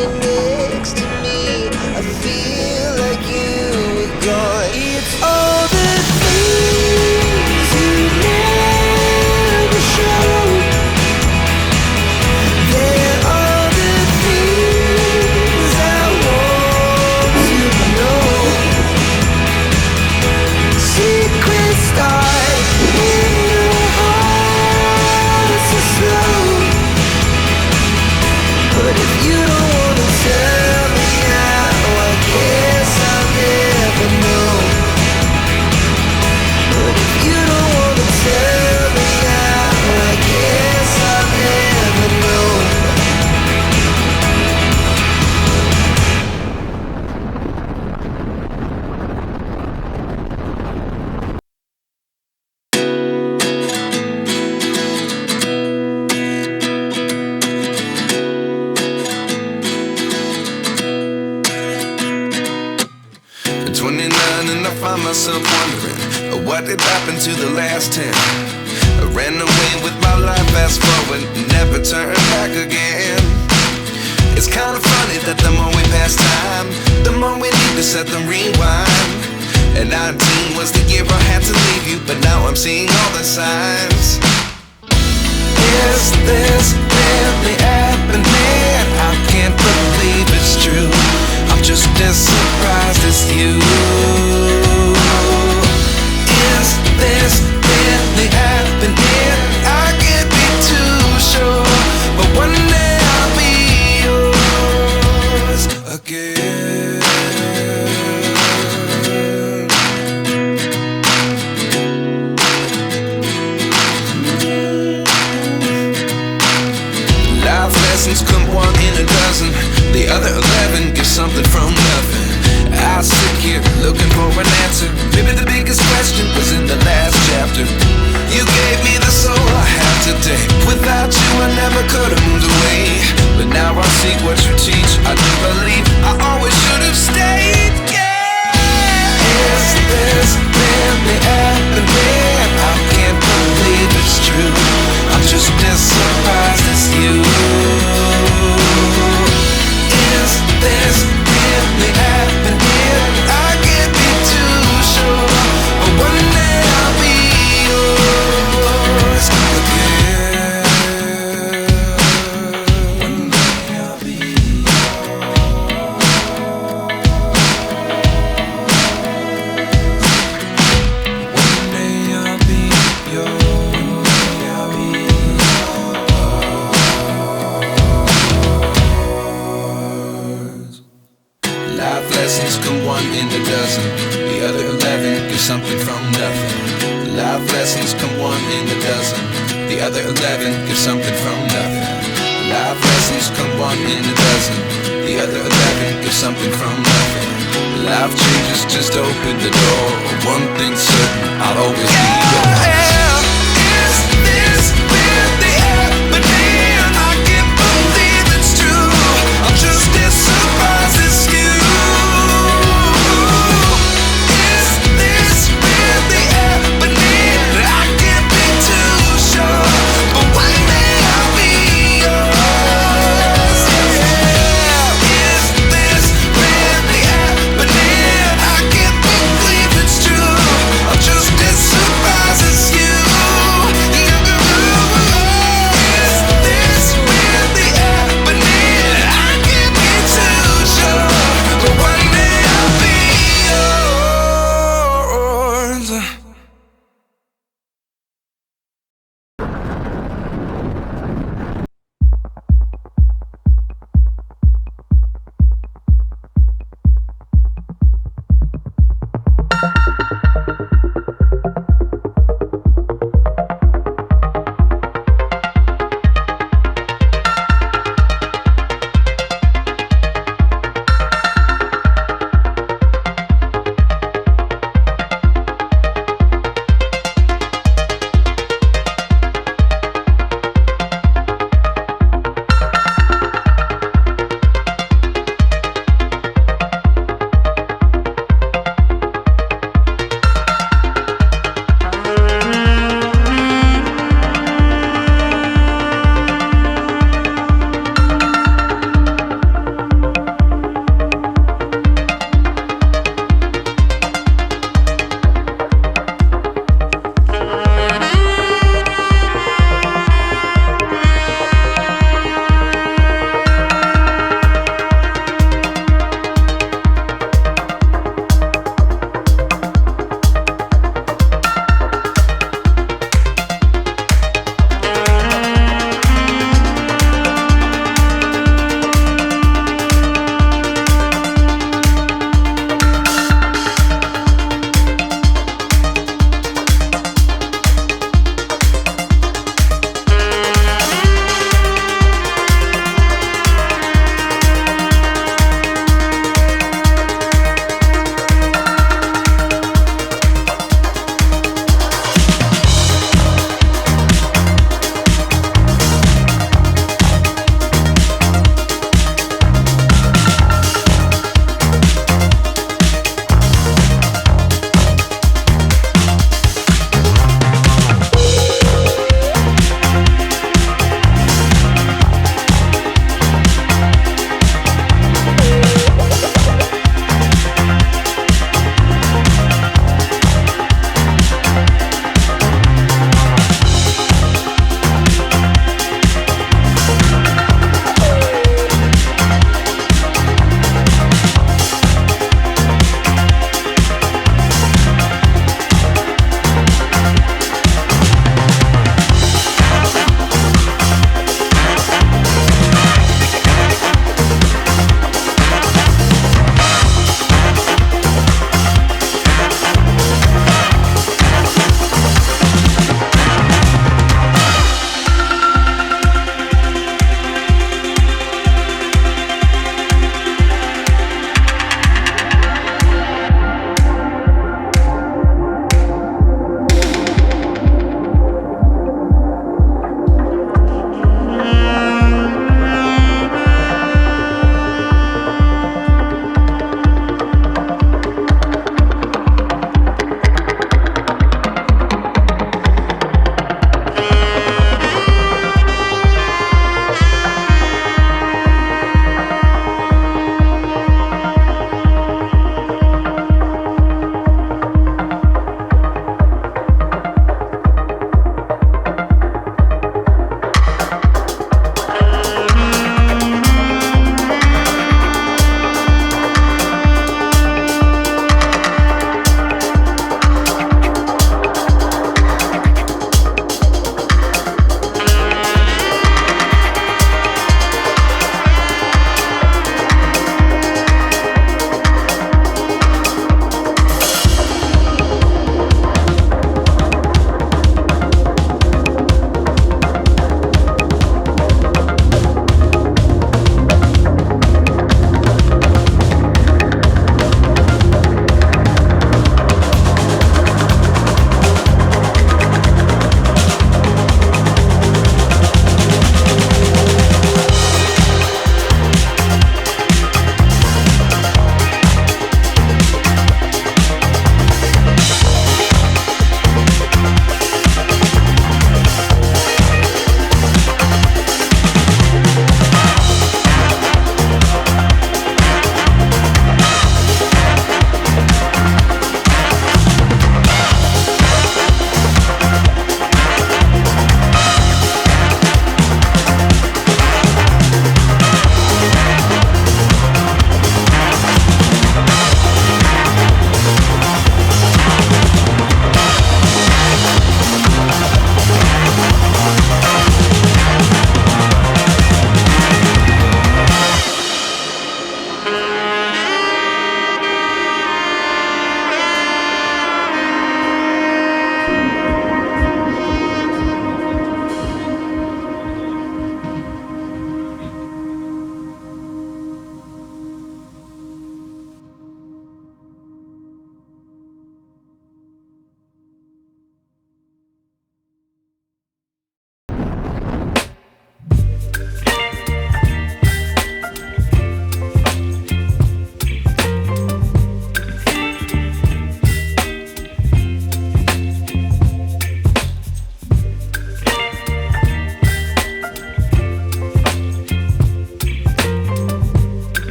standing next to me, I feel like you were gone. It's all the things you never show. They're all the things I want to know. Secrets start in your heart so slow. But if you don't wanna tell me now, I guess I'll never know. But if you don't wanna tell me now, I guess I'll never know. At 29 and I find myself wondering what did happen to the last 10. I ran away with my life, fast forward, never turn back again. It's kind of funny that the more we pass time, the more we need to set the rewind. And 19 was the year I had to leave you, but now I'm seeing all the signs. Is this really happening? I can't believe it's true. I'm just as surprised as you. Is this really happening? I can't be too sure, but one day I'll be yours again. Life lessons come one in a dozen. The other 11 give something from nothing. I sit here looking for an answer. Maybe the biggest question was in the last chapter. You gave me the soul I have today. Without you I never could have moved away. But now I see what you teach. I do believe I always should have stayed. Yeah. Is this really happening? I can't believe it's true. I'm just as surprised as you. Is this really happening? I can't be too sure, but one day I'll be yours again. One day I'll be One day I'll be yours. I'll be yours. Life lessons come one in a dozen. The other 11 give something from nothing. Life lessons come one in a dozen. The other 11 give something from nothing. Life lessons come one in a dozen. The other 11 give something from nothing. Life changes, just open the door. One thing's certain, I'll always be yours. Is this really happening? I can't believe it's true. I'm just as surprised as you. Is this really happening? I can't be too sure, but one day I'll be yours. Yeah. Is this really happening? I can't believe it's true. I'm just as surprised as you.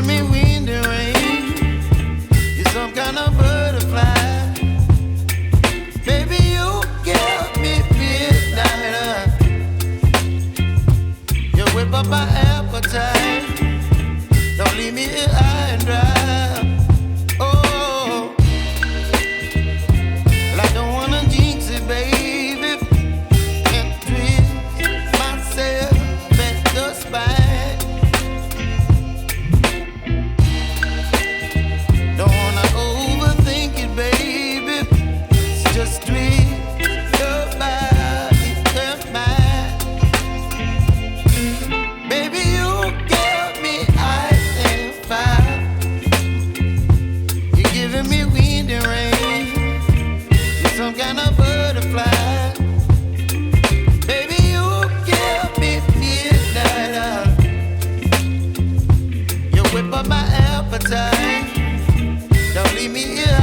giving me wind and rain. You're some kind of butterfly. Baby, you give me midnight. You whip up my appetite. Don't leave me here high and dry. Oh, well, I don't wanna jinx it, baby, and twist myself at the spine. Don't wanna overthink it, baby. It's just twist your body and mine. Baby, you give me ice and fire. You're giving me wind and rain. You're some kind of butterfly. Baby, you give me midnight. You whip up my appetite. Don't leave me here